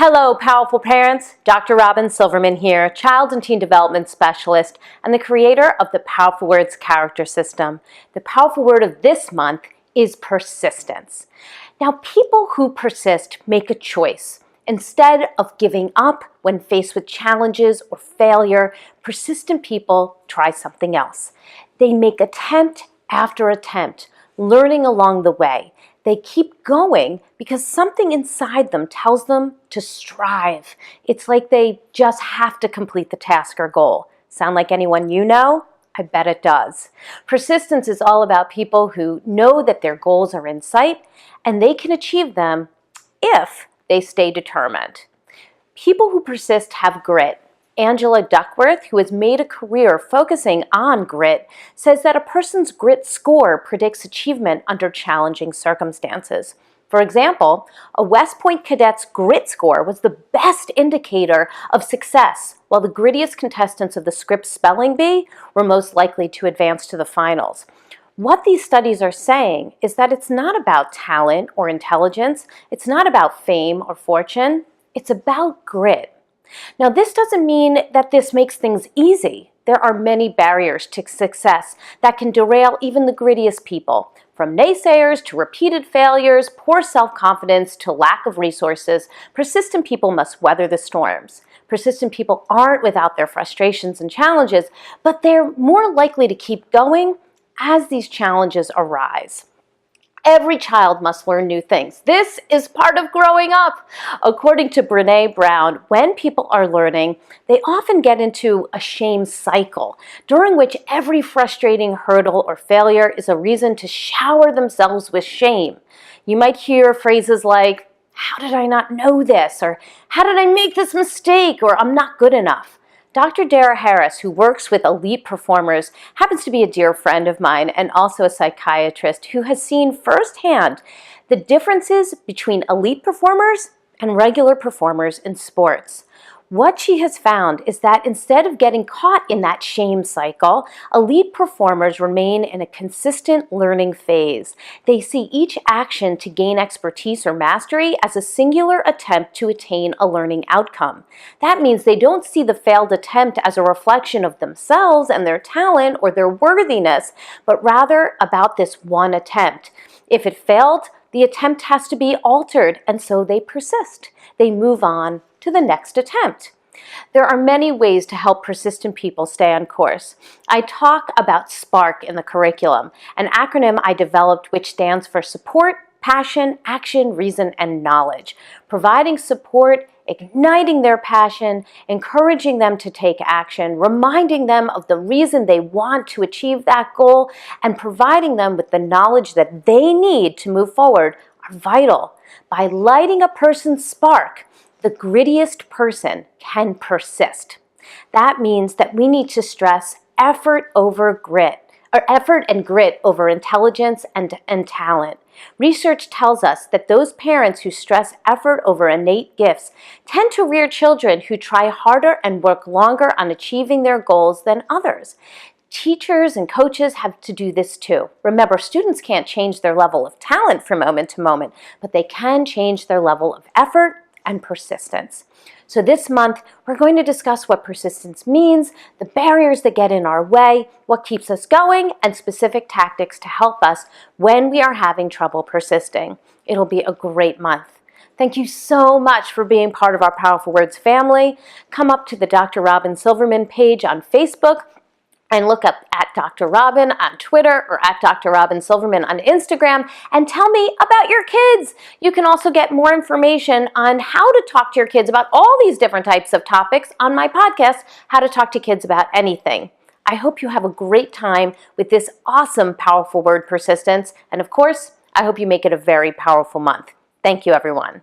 Hello, powerful parents. Dr. Robyn Silverman here, child and teen development specialist and the creator of the Powerful Words character system. The powerful word of this month is persistence. Now, people who persist make a choice. Instead of giving up when faced with challenges or failure, persistent people try something else. They make attempt after attempt, learning along the way. They keep going because something inside them tells them to strive. It's like they just have to complete the task or goal. Sound like anyone you know? I bet it does. Persistence is all about people who know that their goals are in sight and they can achieve them if they stay determined. People who persist have grit. Angela Duckworth, who has made a career focusing on grit, says that a person's grit score predicts achievement under challenging circumstances. For example, a West Point cadet's grit score was the best indicator of success, while the grittiest contestants of the Scripps Spelling Bee were most likely to advance to the finals. What these studies are saying is that it's not about talent or intelligence, it's not about fame or fortune, it's about grit. Now, this doesn't mean that this makes things easy. There are many barriers to success that can derail even the grittiest people. From naysayers to repeated failures, poor self-confidence to lack of resources, persistent people must weather the storms. Persistent people aren't without their frustrations and challenges, but they're more likely to keep going as these challenges arise. Every child must learn new things. This is part of growing up. According to Brené Brown, when people are learning, they often get into a shame cycle, during which every frustrating hurdle or failure is a reason to shower themselves with shame. You might hear phrases like, "How did I not know this?" or "How did I make this mistake?" or "I'm not good enough." Dr. Dara Harris, who works with elite performers, happens to be a dear friend of mine and also a psychiatrist who has seen firsthand the differences between elite performers and regular performers in sports. What she has found is that instead of getting caught in that shame cycle, elite performers remain in a consistent learning phase. They see each action to gain expertise or mastery as a singular attempt to attain a learning outcome. That means they don't see the failed attempt as a reflection of themselves and their talent or their worthiness, but rather about this one attempt. If it failed, the attempt has to be altered, and so they persist. They move on to the next attempt. There are many ways to help persistent people stay on course. I talk about SPARK in the curriculum, an acronym I developed which stands for Support, Passion, Action, Reason, and Knowledge. Providing support, igniting their passion, encouraging them to take action, reminding them of the reason they want to achieve that goal, and providing them with the knowledge that they need to move forward are vital. By lighting a person's spark, the grittiest person can persist. That means that we need to stress effort over grit, or effort and grit over intelligence and talent. Research tells us that those parents who stress effort over innate gifts tend to rear children who try harder and work longer on achieving their goals than others. Teachers and coaches have to do this too. Remember, students can't change their level of talent from moment to moment, but they can change their level of effort and persistence. So this month, we're going to discuss what persistence means, the barriers that get in our way, what keeps us going, and specific tactics to help us when we are having trouble persisting. It'll be a great month. Thank you so much for being part of our Powerful Words family. Come up to the Dr. Robyn Silverman page on Facebook and look up at Dr. Robyn on Twitter or at Dr. Robyn Silverman on Instagram and tell me about your kids. You can also get more information on how to talk to your kids about all these different types of topics on my podcast, How to Talk to Kids About Anything. I hope you have a great time with this awesome, powerful word, persistence. And of course, I hope you make it a very powerful month. Thank you, everyone.